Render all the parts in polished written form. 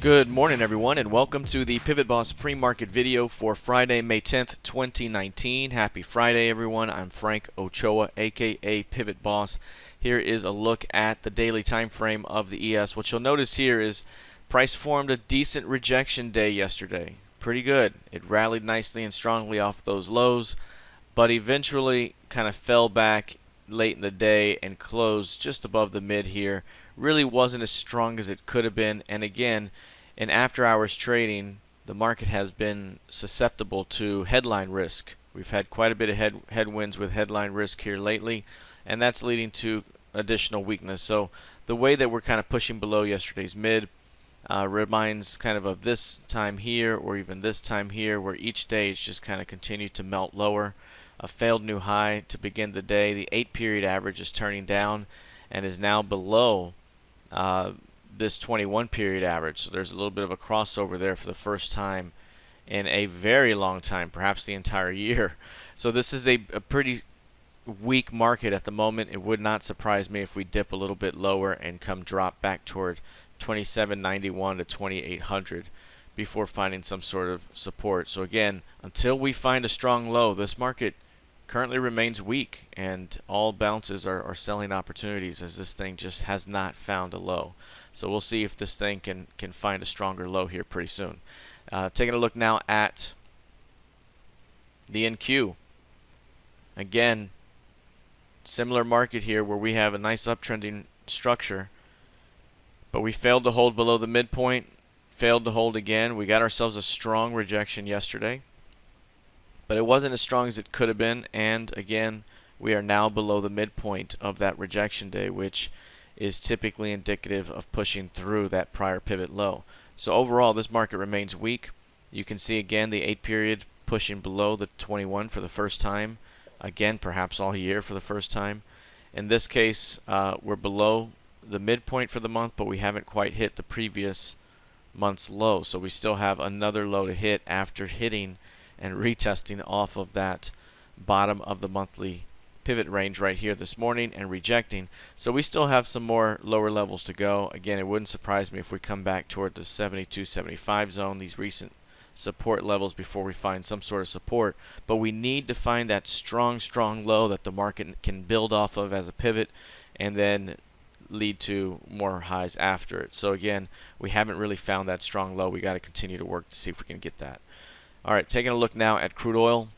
Good morning, everyone, and welcome to the PivotBoss pre-market video for Friday, May 10th, 2019. Happy Friday, everyone. I'm Frank Ochoa, aka PivotBoss. Here is a look at the daily time frame of the ES. What you'll notice here is price formed a decent rejection day yesterday. Pretty good. It rallied nicely and strongly off those lows, but eventually kind of fell back late in the day and closed just above the mid here. Really wasn't as strong as it could have been, and again, in after hours trading, the market has been susceptible to headline risk. We've had quite a bit of headwinds with headline risk here lately, and that's leading to additional weakness. So the way that we're kind of pushing below yesterday's mid reminds kind of this time here, or even this time here, where each day it's just kind of continued to melt lower. A failed new high to begin the day. The 8-period average is turning down and is now below this 21-period average. So there's a little bit of a crossover there for the first time in a very long time, perhaps the entire year. So this is a pretty weak market at the moment. It would not surprise me if we dip a little bit lower and come drop back toward 2791 to 2800 before finding some sort of support. So again, until we find a strong low, this market currently remains weak, and all bounces are selling opportunities, as this thing just has not found a low. So we'll see if this thing can find a stronger low here pretty soon. Taking a look now at the NQ. Again, similar market here where we have a nice uptrending structure, but we failed to hold below the midpoint, failed to hold again. We got ourselves a strong rejection yesterday, but it wasn't as strong as it could have been, and again, we are now below the midpoint of that rejection day, which is typically indicative of pushing through that prior pivot low. So overall, this market remains weak. You can see again the 8-period pushing below the 21 for the first time. Again, perhaps all year for the first time. In this case, we're below the midpoint for the month, but we haven't quite hit the previous month's low. So we still have another low to hit after hitting and retesting off of that bottom of the monthly pivot range right here this morning and rejecting. So we still have some more lower levels to go. Again, it wouldn't surprise me if we come back toward the 72-75 zone, these recent support levels, before we find some sort of support. But we need to find that strong low that the market can build off of as a pivot and then lead to more highs after it. So again, we haven't really found that strong low. We got to continue to work to see if we can get that. All right, taking a look now at crude oil.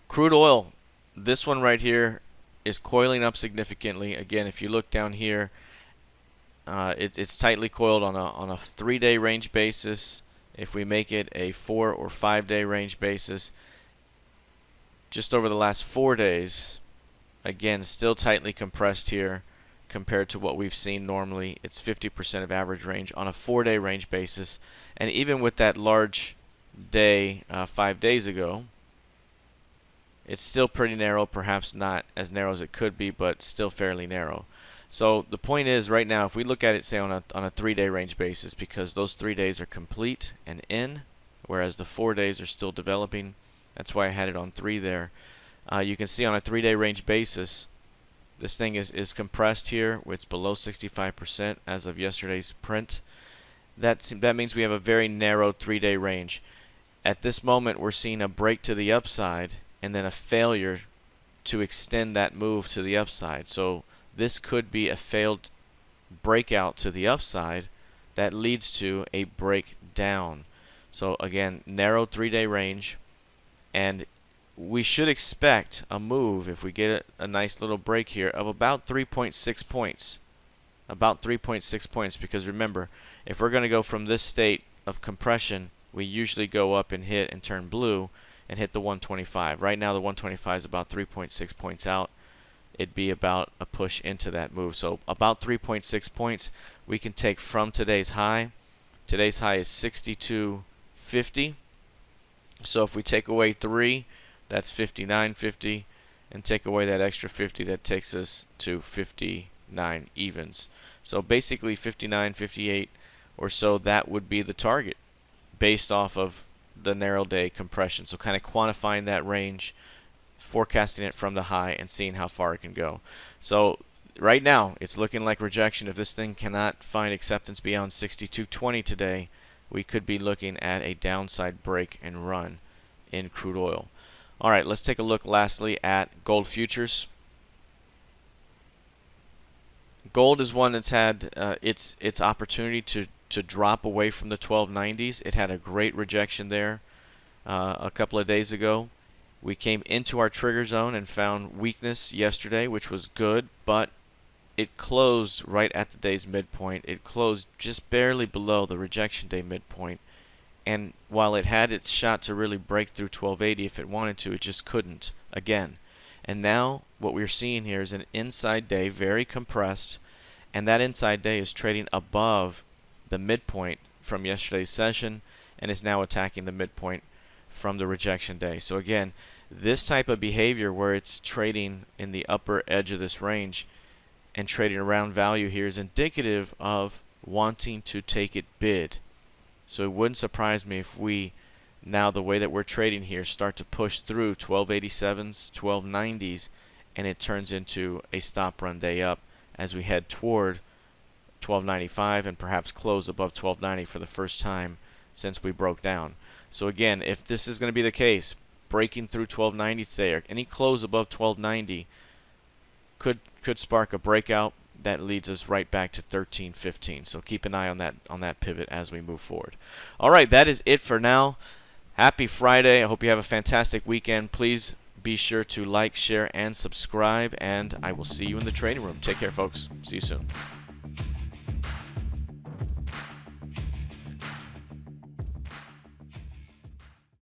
Crude oil, this one right here is coiling up significantly. Again, if you look down here, it's tightly coiled on a 3-day range basis. If we make it a 4 or 5-day range basis, just over the last 4 days, again, still tightly compressed here compared to what we've seen normally. It's 50% of average range on a 4-day range basis. And even with that large day 5 days ago, it's still pretty narrow, perhaps not as narrow as it could be, but still fairly narrow. So the point is, right now, if we look at it, say, on a 3-day range basis, because those 3 days are complete and in, whereas the 4 days are still developing, that's why I had it on 3 there. You can see on a 3-day range basis, this thing is compressed here. It's below 65% as of yesterday's print. That means we have a very narrow 3-day range. At this moment, we're seeing a break to the upside and then a failure to extend that move to the upside. So this could be a failed breakout to the upside that leads to a breakdown. So again, narrow 3-day range, and we should expect a move, if we get a nice little break here, of about 3.6 points. About 3.6 points, because remember, if we're going to go from this state of compression, we usually go up and hit and turn blue and hit the 125. Right now the 125 is about 3.6 points out. It'd be about a push into that move. So about 3.6 points we can take from today's high. Today's high is 62.50. So if we take away 3, that's 59.50, and take away that extra 50, that takes us to 59 evens. So basically 59, 58 or so, that would be the target based off of the narrow day compression. So kind of quantifying that range, forecasting it from the high, and seeing how far it can go. So right now it's looking like rejection. If this thing cannot find acceptance beyond 62.20 today, we could be looking at a downside break and run in crude oil. All right, let's take a look lastly at gold futures. Gold is one that's had its opportunity to drop away from the 1290s. It had a great rejection there a couple of days ago. We came into our trigger zone and found weakness yesterday, which was good, but it closed right at the day's midpoint. It closed just barely below the rejection day midpoint. And while it had its shot to really break through 1280 if it wanted to, it just couldn't again. And now what we're seeing here is an inside day, very compressed, and that inside day is trading above the midpoint from yesterday's session and is now attacking the midpoint from the rejection day. So again, this type of behavior where it's trading in the upper edge of this range and trading around value here is indicative of wanting to take it bid. So it wouldn't surprise me if we, now the way that we're trading here, start to push through 1287s, 1290s, and it turns into a stop run day up as we head toward 1295 and perhaps close above 1290 for the first time since we broke down. So again, if this is going to be the case, breaking through 1290 today or any close above 1290 could spark a breakout that leads us right back to 1315. So keep an eye on that pivot as we move forward. All right, that is it for now. Happy Friday. I hope you have a fantastic weekend. Please be sure to like, share, and subscribe, and I will see you in the trading room. Take care, folks. See you soon.